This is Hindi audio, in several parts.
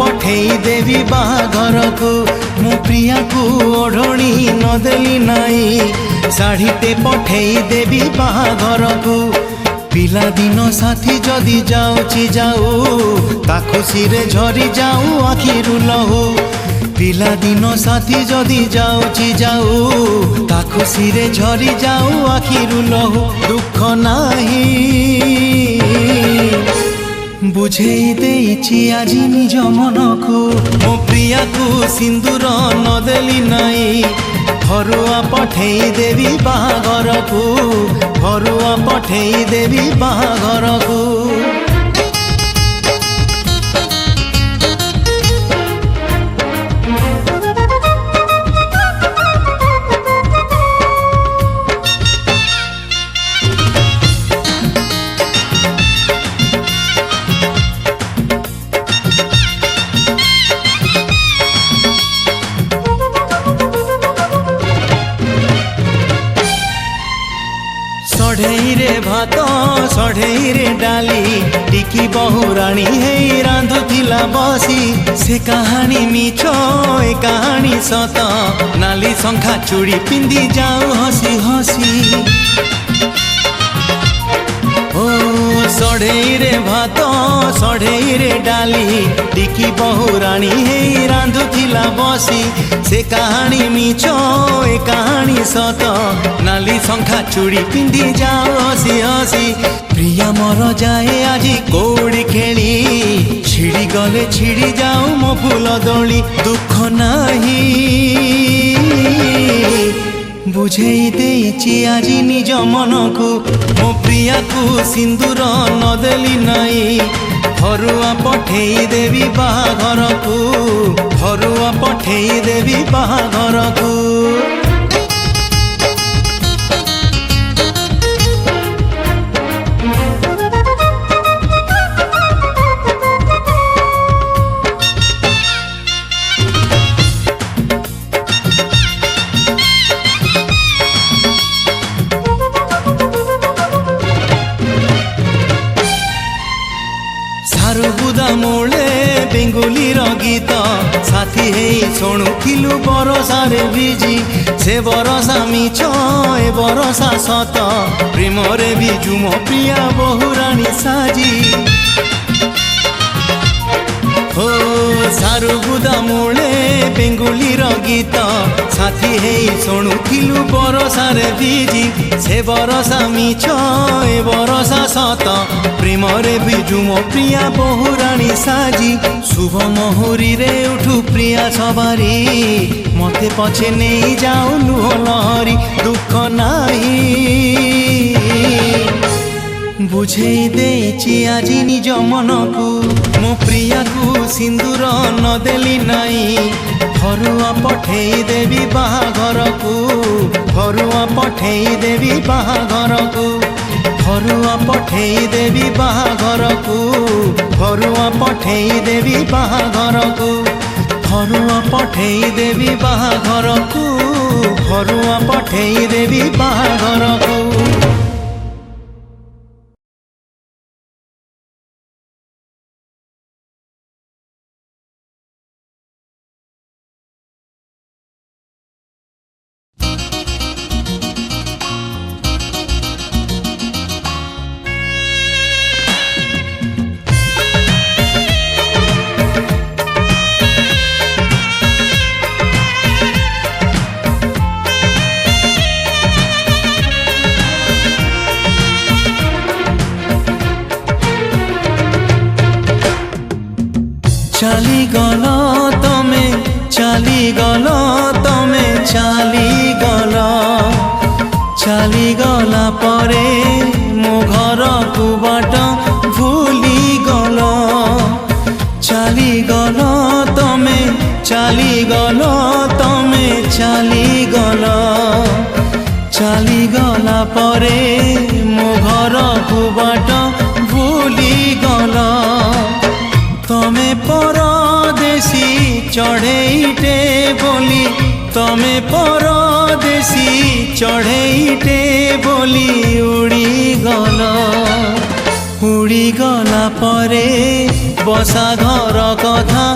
पठेई देवी बाहाघर को मो प्रिया को ओढ़णी नदेली नाई शाढ़ीटे पठेई देवी बाहाघर को पिला दिन साथी जदि जाऊची जाऊ ता खुशी रे झरी जाऊ आखिरु लहू पिला दिन साथी जदि जाऊची जाऊ ता खुशी रे झरी जाऊ आखिरु लहू दुख नाही बुझेई देइछि आजी निज मन को मो प्रिया को सिंदूर नदेली नाई घरुआ पठेई देवी बाहाघर को घरुआ पठेई देवी बाहाघर को सढ़ई रे भात सढ़ई रे डाली टिकी बहुराणी हे रांधुथिला बसी से कहानी मिछ ए कहानी सत नाली शंखा चूड़ी पिंदी जाऊ हसी हसी ओ सढ़ई रे भात सढ़ई रे डाली टिकी बहुराणी हे रांधुथिला बसी से कहानी मिछ ए कहानी सत नाली शंखा चूड़ी पिंदी जाओ हसी हसी प्रिया मोर जाए आजी कौड़ी खेली छिड़ी गले छिड़ी जाऊ मो फूल दोली दुख नाही बुझेई देइछि आजी निज मन को मो प्रिया को सिंदूर नदेली नाई घरुआ पठेई देवी बाहाघर को घरुआ पठेई देवी बाहाघर को सारुबुदा मूले बेंगुली गीत साथी हे शुणुलु बरसा रे बिजी से बरसा मिछ ए बरसा सत प्रेम रे बिजु मो प्रिया बहुराणी साजी हो सारुबुदा मूले बेंगुली गीत साथी हे शुणुलु बरसा रे बिजी से बरसा मिछ ए बरसा सत प्रेम रे बिजु मो प्रिया बहुराणी साजी शुभ मुहूरी रे उठू प्रिया सवारी मते पछे नहीं जाऊ लुह लहरी दुख नाही बुझेई देइछि आजी निज मन को मो प्रिया को सिंदूर नदेली नाई घरुआ पठेई देवी बाहाघर को घरुआ पठेई देवी बाहाघर को घरुआ पठेई देवी बाहाघर को घरुआ पठेई देवी बाहाघर को घरुआ पठेई देवी बाहाघर को घरुआ पठेई देवी बाहाघर को चाली गलो तमे चाली गलो तमे चाली गला परे मो घर को बाट भूली गलो चाली गलो तमे चाली गलो तमे चाली गला परे मो घर को बाट भूली गलो तमे परदेसी चढ़ेईटे बोली तमे परदेसी चढ़ेईटे बोली उड़ी गला परे बसा घर कथा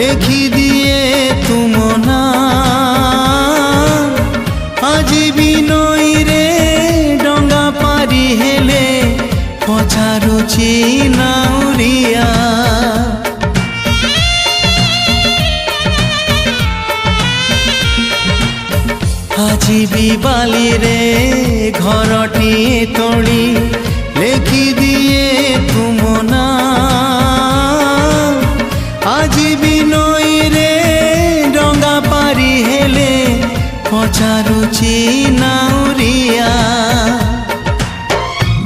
লেখি দিয়ে তুম না আজি বি নইরে ডঙ্গা পারি হেলে পচারুছি নাউরিয়া আজি বি বালিরে ঘরটিয়ে তড়ি লেখি দিয়ে তুম না আজি বি নইরে ডঙ্গা পারি হেলে পচারুছি নাউরিয়া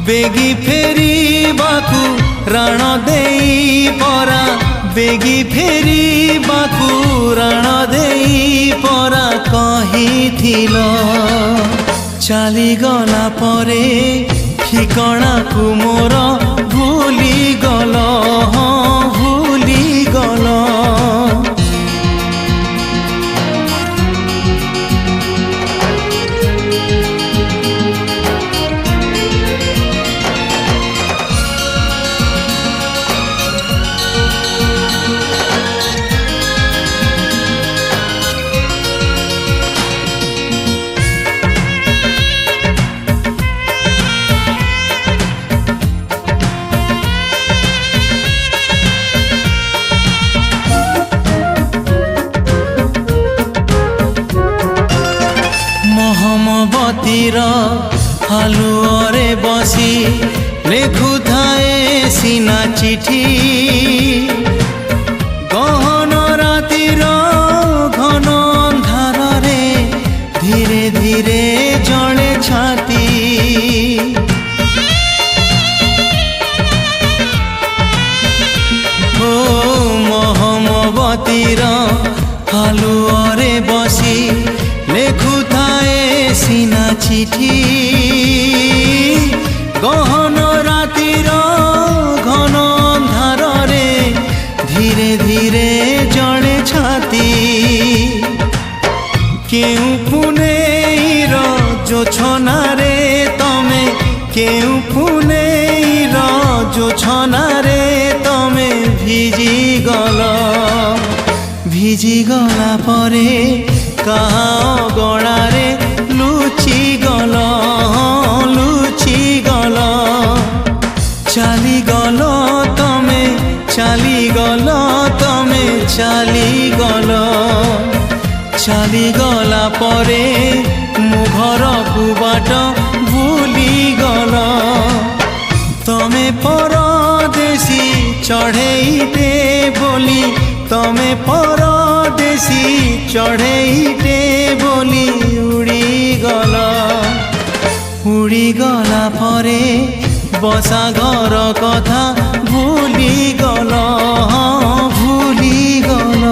বেগি ফেরিবাকু রাণ দেই পরা বেগি ফেরিবাকু রাণ দেই পরা কহিথিল চালিগলা পরে ঠিকଣାକୁ ମୋର ভুলিগল ভুলিগল মহমবতীর হালুয়ারে বসি লেখুথায়ে সিনা চিঠি গহন রাতির ঘন অন্ধারে ধীরে ধীরে জলে ছাতি ও মহমবতীর হালুয়ারে বসি লেখুথায়ে সিনা চিঠি গহন রাতির ঘন অন্ধারে ধীরে ধীরে জলে ছাতি কেউ পুনেইর জোছনারে তমে কেউ পুনেইর জোছনারে তমে ভিজিগলা পরে কাহা গড়ারে লুচিগল লুচিগল চালিগল তমে চালিগল তমে চালিগল চালিগলা পরে মু ঘরকু বাট ভুলিগল তমে পরদেশী চढ़ेईटे बोली तमे परदेशी चढ़ेईटे बोली उड़ीगला परे बसा घर कथा भूलीगल भूलीगल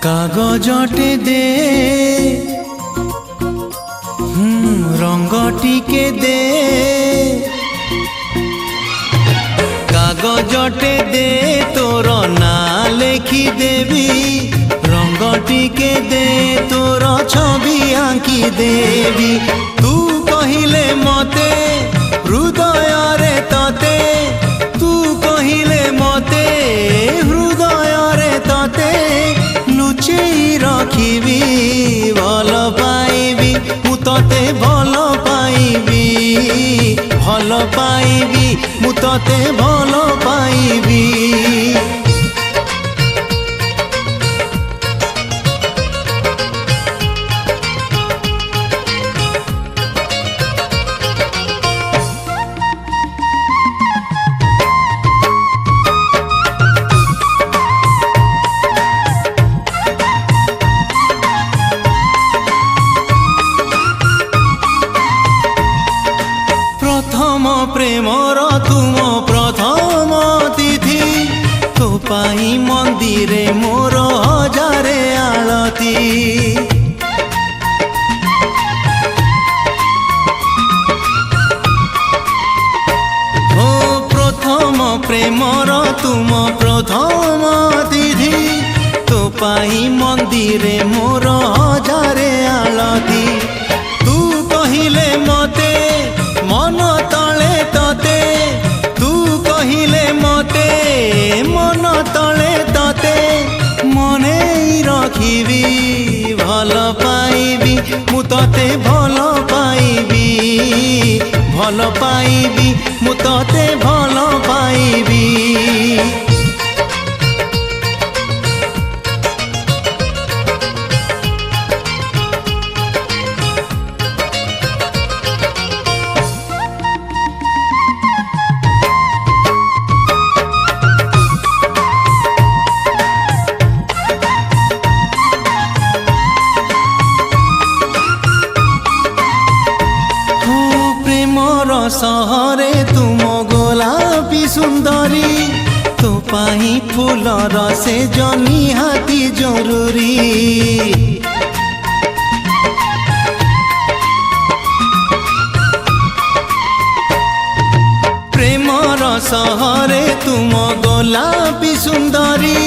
कागजटे दे रंग टिके दे कागजटे दे तोर ना लिखि देवी रंग टिके दे तोर छवि आंकी देवी तू कहिले मते हृदय रे तते तू कहिले मते हृदय रे तते लुचेई रखिबी भल पाइबी मु तते भल पाइबी मु तते भल पाइबी। प्रेमर तुम प्रथम तिथि तो पाई मंदिरे मोर हजारे आलती। ओ प्रथम प्रेमर तुम प्रथम तिथि तो पाई मंदिरे मोर हजारे आलती। तू कहिले मते मन तले तते तू कहिले मते मन तले तते मने रखिबी भल पाइबी मु तते भल पाइबी मु तते भल पाइबी। सहरे तुम गोलापी सुंदरी तो पाई फूलर से निहाती जरूरी। प्रेमर सहरे तुम गोलापी सुंदरी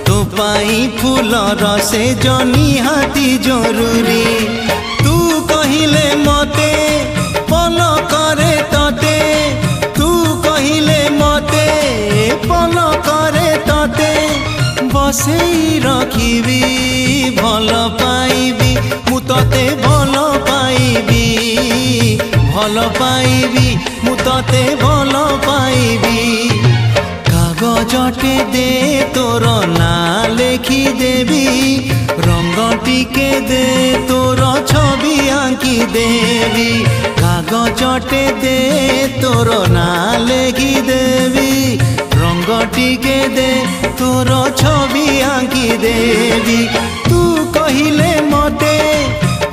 तो पाई फूलर से निहाती जरूरी। तू कहिले मते पल करे तते तू कहिले मते पल करे तते बसेई रखिबी भल पाइबी मु तते भल पाइबी मु तते भल पाइबी। कागजटे दे तोर ना लेखि देबी रंग टिके दे तोर छवि आंकी देवी। कागजटे दे तोर ना लेखि देवी रंग टिके दे तोर छवि आंकी देवी। तू कहिले मते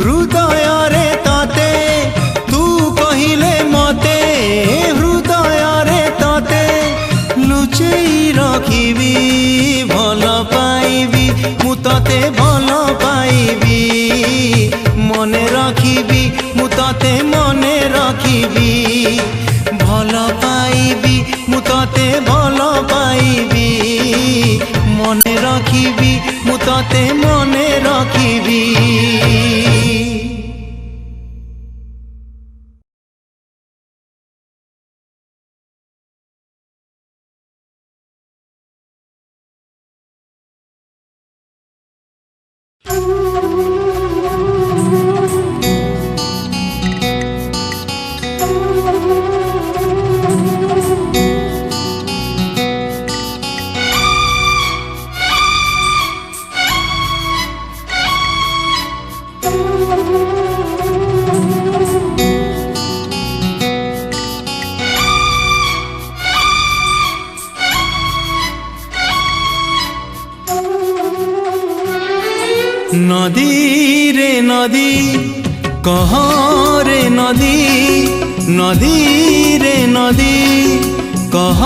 हृदय रे तते तू कहिले मते हृदय रे तते लुचेई रखिबी भल पाइबी मु तते भल पाइबी मने रखिबी मु तते मने रखिबी भल पाइबी मु तते भल पाइबी मने रखिबी मु तते मने रखिबी। नदी रे नदी कह रे नदी नदी रे नदी कह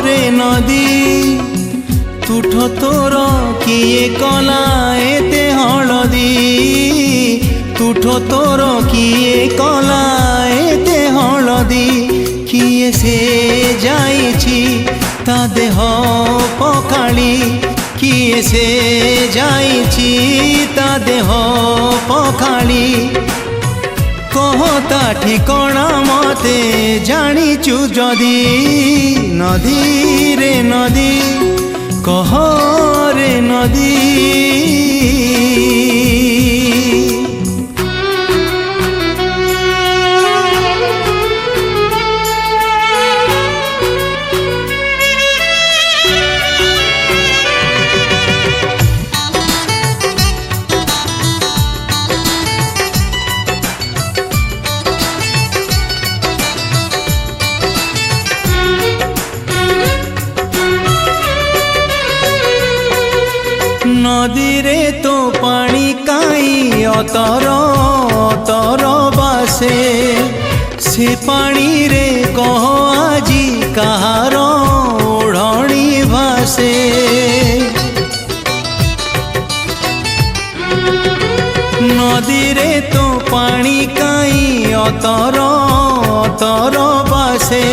रे नदी तुठ तोर किए कला एते हलदी तुठ तोर किए कला एते हलदी किए से जाइछि ता देह पखाड़ी किए से जाइछि ता देह पखाड़ी कहता ठिकणा मते जानिचु जदी नदी रे नदी कह रे नदी। नदी रे तो पानी काई अतर अतर बासे से पानी रे कह आजी कहार ओढ़णी भासे नदी रे तो पानी काई अतर अतर बासे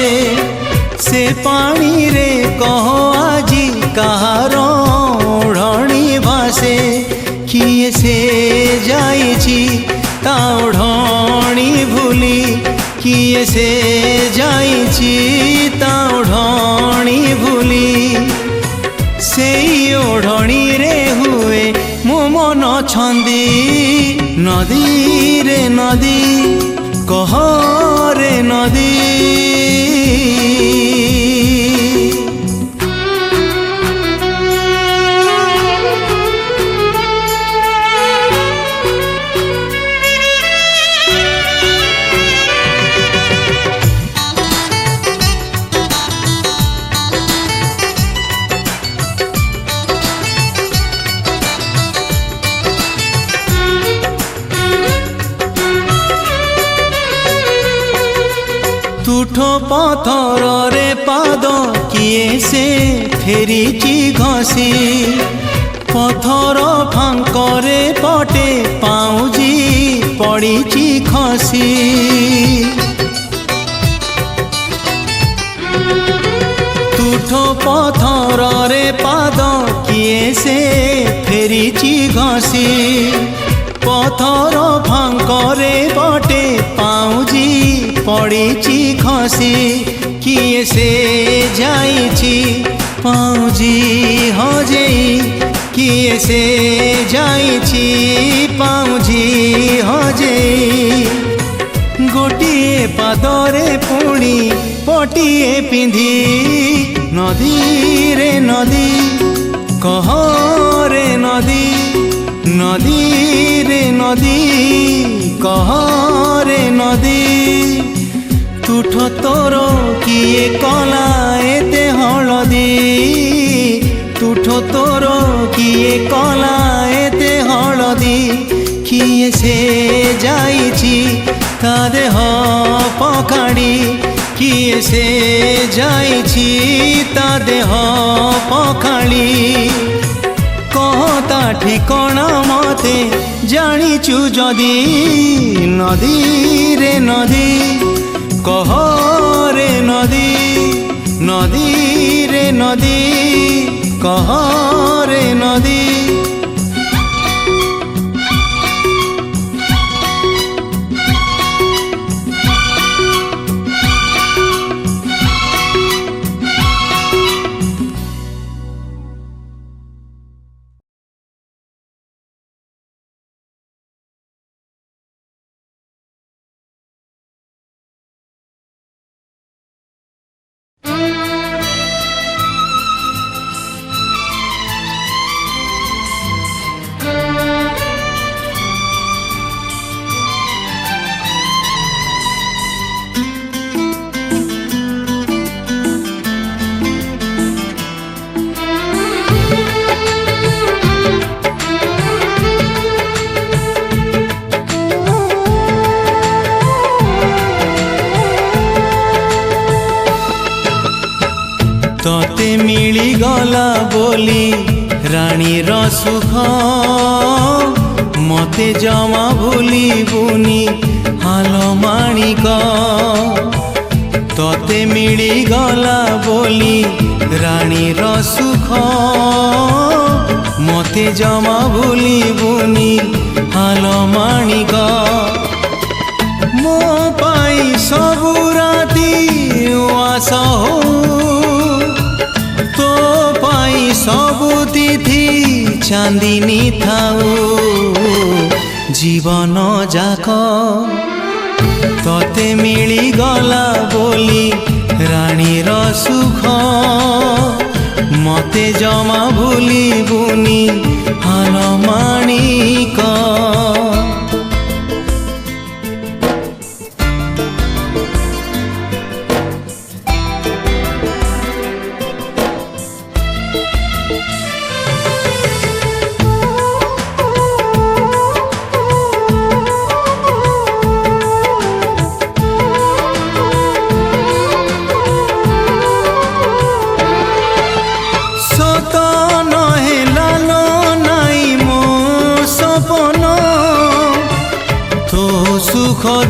से पानी रे कह आजी कहार ओढ़णी भासे किए से जाइछि ता ओढ़णी भूली किए से जाइछि ता ओढ़णी भूली सेई ओढ़णी रे हुए मो मन छंदी नदी रे नदी कह रे नदी तुठो पथर रे पाद किए से फेरीची घसी पथर फांकरे पटे पाउजी पड़ीची खसी तुठो पथर रे पाद किए से फेरीची घसी पथर फांकरे पटे पाउजी पड़ीची खसी किए से जाइछि पाउजी हजेई किए से जाइछि पाउजी हजेई गोटिए पादरे पुणी पटिए पिंधी नदी रे नदी कह रे नदी नदी रे नदी कह रे नदी तुठ तोर किए कला एते हलदी तुठ तोर किए कला एते हलदी किए से जाइछि ता देह पखाड़ी किए से जाइछि ता देह पखाड़ी कहता ठिकणा मते जानिचु जदी नदी रे नदी कह रे नदी नदी रे नदी कह रे नदी तोते मिली गला बोली रानी सुख मते जमा भूली बुनी हाल माणिक तोते मिली गला बोली रानी सुख मते जमा भूली बुनी हाल माणिक मो पाई सबु राती आस हो तो पाई सबु तिथि चांदिनी थाऊ जीवन जाक तोते मिली गला बोली रानी सुख मते जमा भूली बुनी हाल माणिक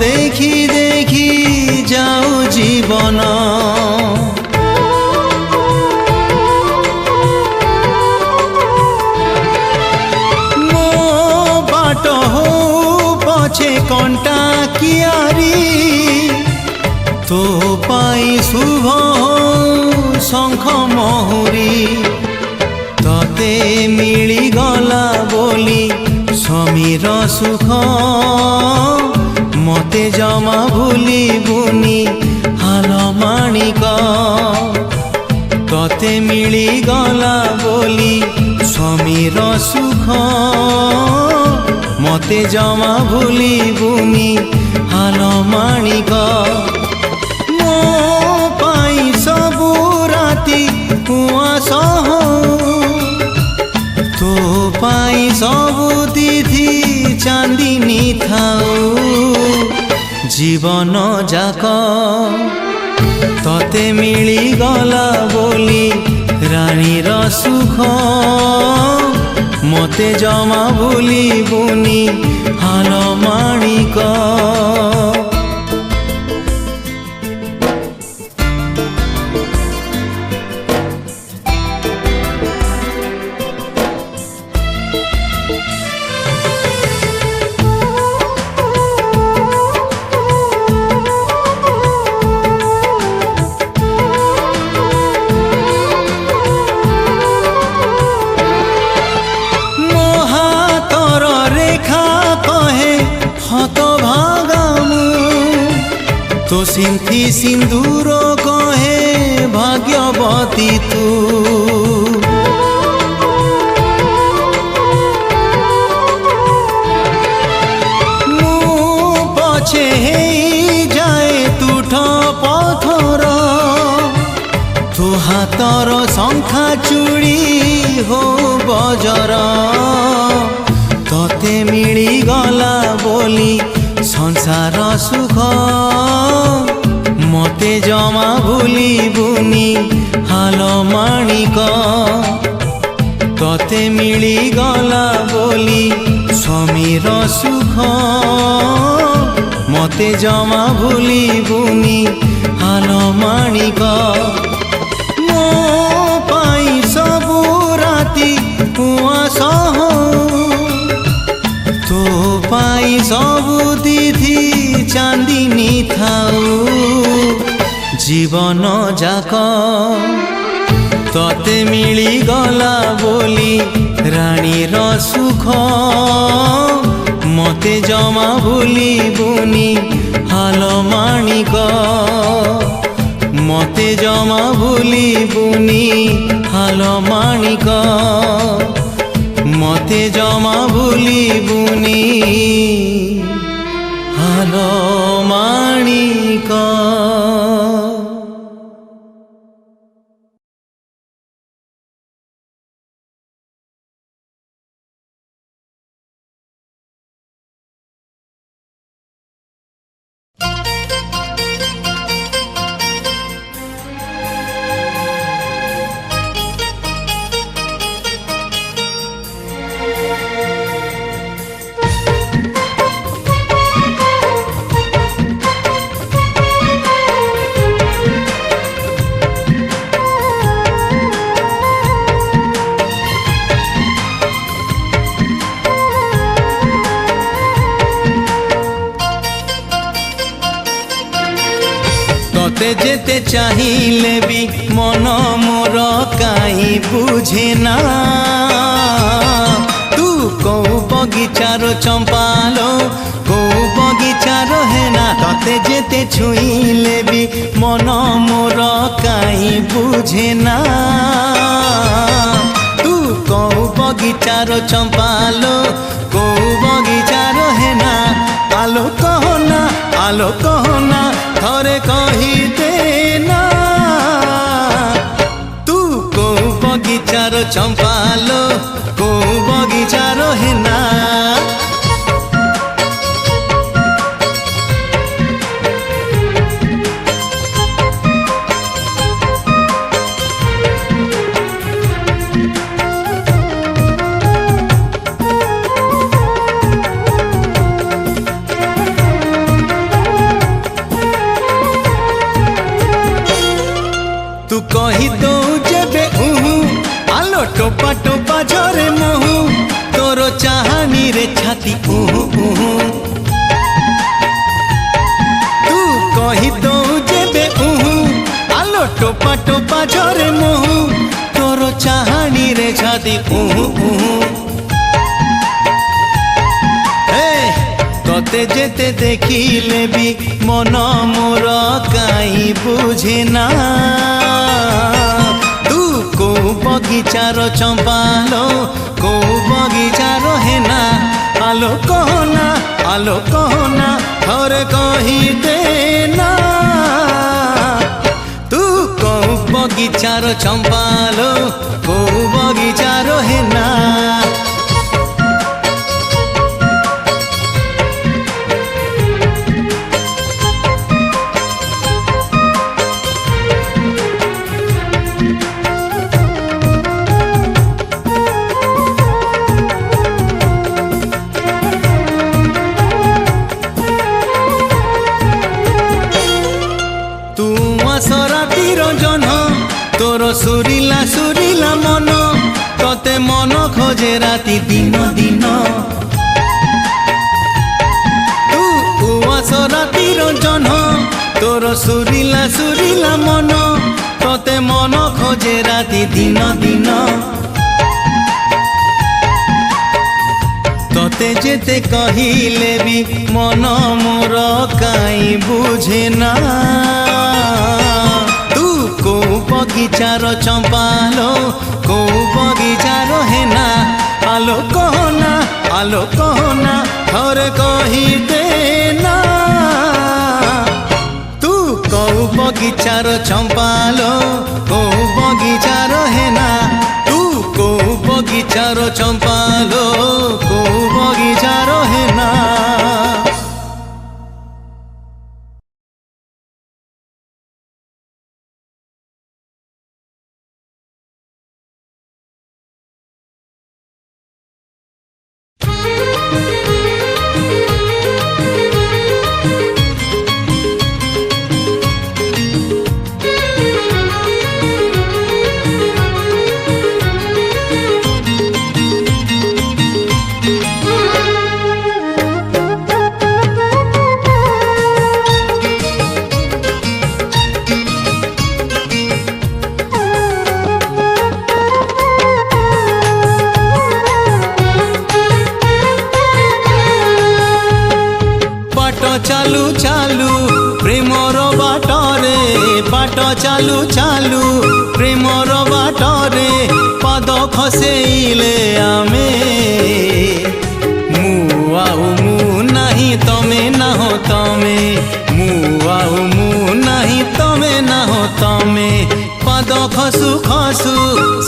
देखी देखी जाऊ जीवन मो बाट हो पछे कंटा कियारी तो पाई शुभ शंख महुरी तते मिली गला बोली समीर सुख मते जमा भूली बुनी हाल माणिक तते मिली गला बोली समीर सुख मते जमा भूली बुनी हाल माणिक मो पाई सबु राती कुआस तो पाई सबु तिथि चांदिनी थाऊ जीवन जाक तते मिली गला बोली रानीर सुख मते जमा भूली बुनी हाल माणिक तो सिंथी सिंदूर कहे भाग्यवती तू मु पछे जाए तुठ पथर तू हाथर शंखा चूड़ी हो बजर तते मिली गला बोली संसार सुख मते जमा भूली बुनी हाल माणिक तते मिली गला बोली समीर सुख मते जमा भूली बुनी हाल माणिक मो पाई सबु राती कुआस तो पाई सबु तिथि चांदिनी थाऊ जीवन जाक तते मिली गला बोली रानीर सुख मते जमा भूली बुनी हाल माणिक मते जमा भूली बुनी हाल माणिक मते जमा भूली बुनी हाल माणिक तोते जेते चाहिले भी मन मोर काई बुझे ना तू कौ बगीचार चंपालो कौ बगीचार हेना तोते जेते छुईले भी मन मोर काई बुझे ना तू कौ बगीचार चंपालो कौ बगीचार हेना आलो कहना थरे कही देना तू को बगीचार चंपालो को बगीचार हेना टोपा टोपा झरे मुहु तोर चाहानी रे छाती उहु उहु तू कही दो जेबे उहु आलो टोपा टोपा झरे मुहु तोर चाहानी रे छाती उहु उहु तोते जेते देखिले भी मन मोर काई बुझे ना तू को बगीचार चंपालो को बगीचार हेना आलो कहना थोड़े कही देना तू को बगीचार चंपालो को बगीचार हेना तोर सुरीला सुरीला मन तोते मन खोजे राती दिन दिन तू उआस राती रंजन तोर सुरीला सुरीला मन तोते मन खोजे राती दिन दिन तोते जेते कहिले भी मन मोर काई बुझे ना को बगीचार चंपालो को बगीचार हेना आलो कहना थोड़े कही देना तू को बगीचार चंपालो को बगीचार हेना तू को बगीचार चंपालो को बगीचार हेना चालू चालू प्रेमर बाटरे बाट चालू चालू प्रेमर बाटरे पाद खसेइले आमे मु आउ मु नहीं तमे ना हो तमे मु आउ मु नहीं तमे ना हो तमे पाद खसु खसु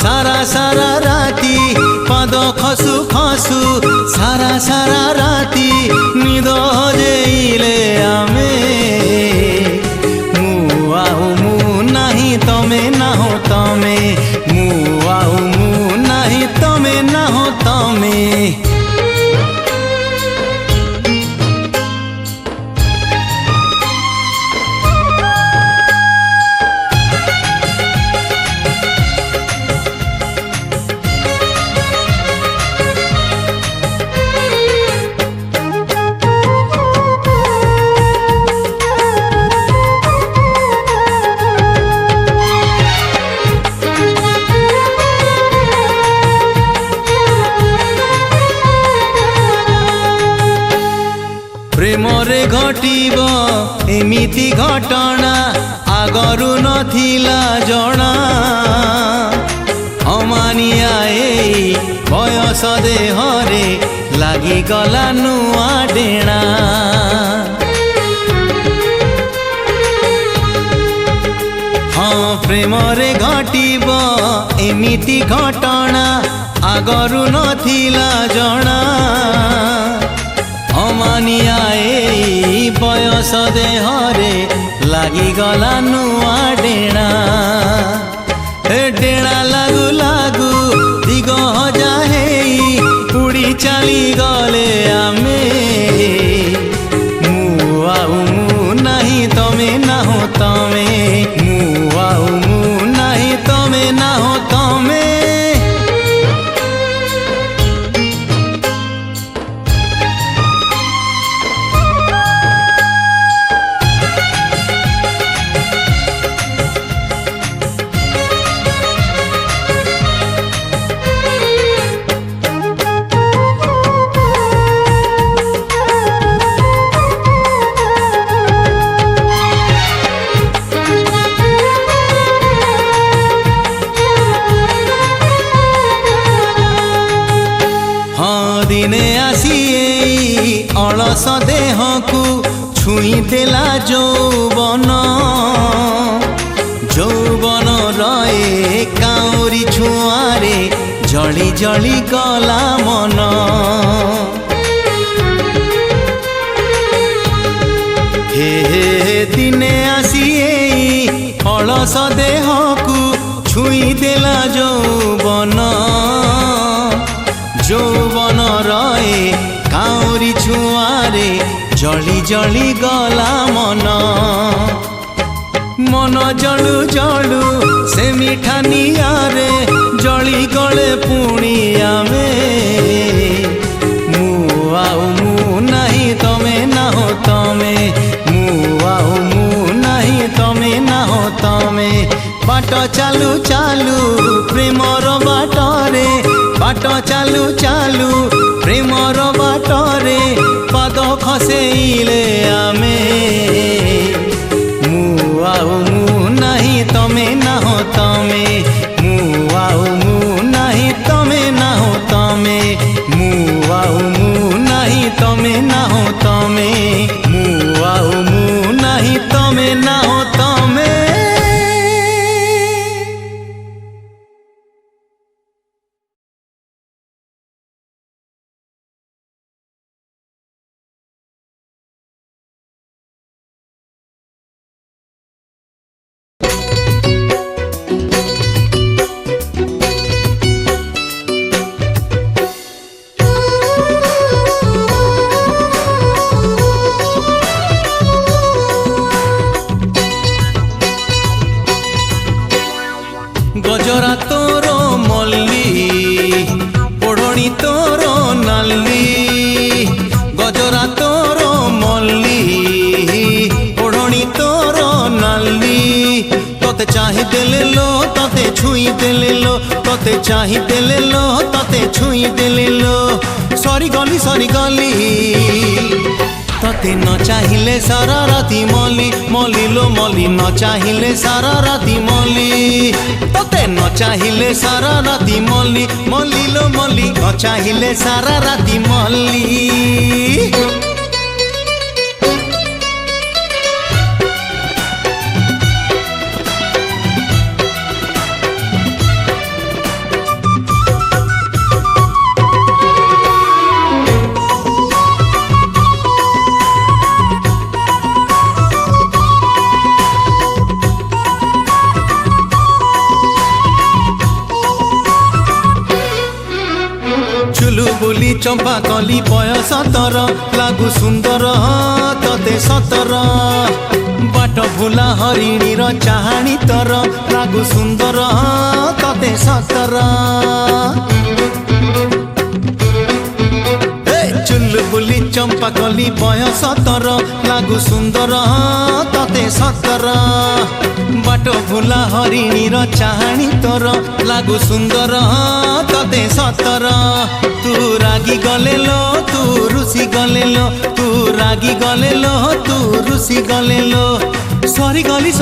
सारा सारा राती पाद खसु खसु सारा सारा राती निद जेइले आमे मु आउ मु नहीं तमे ना हो तमे मु आउ मु नहीं तमे ना हो तमे प्रेमरे घटिब एमिति घटना आगरु नथिला जणा अमानिया एई बयस देहरे लागी गला नुआ डेणा हाँ प्रेमरे घटिब एमिति घटना आगरु नथिला जणा अमानिया एई बयस देहरे लागी गला नुआ डेणा डेणा लागू लागू दिग हजा हेई उड़ी चली गले आमे मु आउ मु नहीं तमे ना हो तमे मु आउ मु नहीं तमे ना हो तमे छुई देला যৌবন যৌবন রয়ে কাউরি ছুঁয়ারে জলি জলি গলা মন হে দিনে আসি এই অলস দেহকু ছুই দেলা যৌবন যৌবন রয়ে কাউরি ছুঁয়ারে জলি জলি গলা মন মন জলু জলু সে মিঠা নিয়ারে জলি গলে পুଣି ଆମେ ମୁଁ ଆଉ ମୁଁ ନାହିଁ ତମେ ନାହଁ ତମେ ମୁଁ ଆଉ ମୁଁ ନାହିଁ ତମେ ନାହଁ ତମେ ବାଟ ଚାଲୁ ଚାଲୁ ପ୍ରେମର ବାଟରେ ବାଟ ଚାଲୁ ଚାଲୁ ପ୍ରେମର ବାଟରେ ପାଦ ଖସେଇଲେ ଆମେ ମୁଁ ଆଉ ମୁଁ ନାହିଁ ତମେ ନାହଁ ତମେ ମୁଁ ଆଉ ମୁଁ ନାହିଁ ତମେ ନାହଁ ତମେ ମୁଁ ଆଉ ମୁଁ ନାହିଁ ତମେ ନାହଁ ତମେ ମୁଁ ଆଉ ମୁଁ ନାହିଁ ତମେ ନାହଁ ତମେ गजरा तोर मल्ली ओढ़णी तोर नाली गजरा तोर मल्ली ओढ़णी तोर नाली तोते चाही देले लो तोते छुई देले लो तोते चाही देले लो तोते छुई देले लो सरी गली तोते न चाहिले सारा राती मली मली लो मली न चाहिले सारा राती मली तोते न चाहिले सारा राती मली मली लो मली न चाहिले सारा राती मली चुलु बुली चंपा कली बयस तर लागु सुंदर तते सतर बाट भुला हरिणी र चाहाणी तर लागु सुंदर तते सतर चुलु बुली चंपा कली बयस तर लागु सुंदर तते सतर बाट भुला हरिणी र चाहाणी तर लागु सुंदर तते सतर तू रागी गले लो तू रुसी गले लो तू रागी गले लो तू रुसी गले लो सरी गली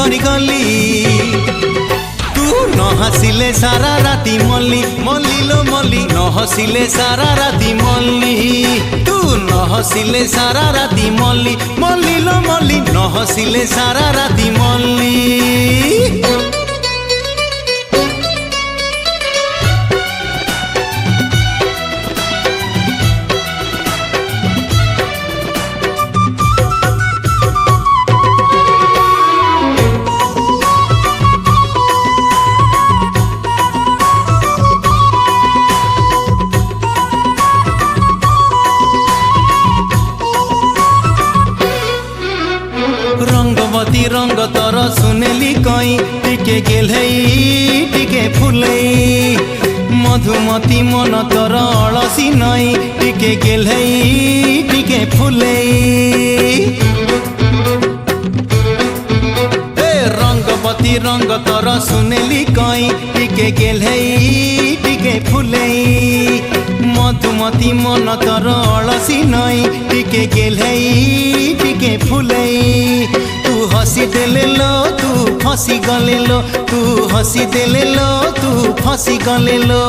तू न हसिले सारा राती मल्ली मल्ली लो मल्ली न हसिले सारा राती मल्ली तू न हसिले सारा राती मल्ली मल्ली लो मल्ली न हसिले सारा राती मल्ली रंगवती रंग तर सुनेली कई टिके गेलई टिके फुलई मधुमती मन तर अलसी नई टिके गेलई टिके फुलई रंगवती रंग तर सुनेली कई टिके गेलई टिके फुलई मधुमती मन तर अलसी नई टिके गेलई टिके फुलई तू हसी देले लो तू फसी गले लो तू हसी देले लो तू फसी गले लो।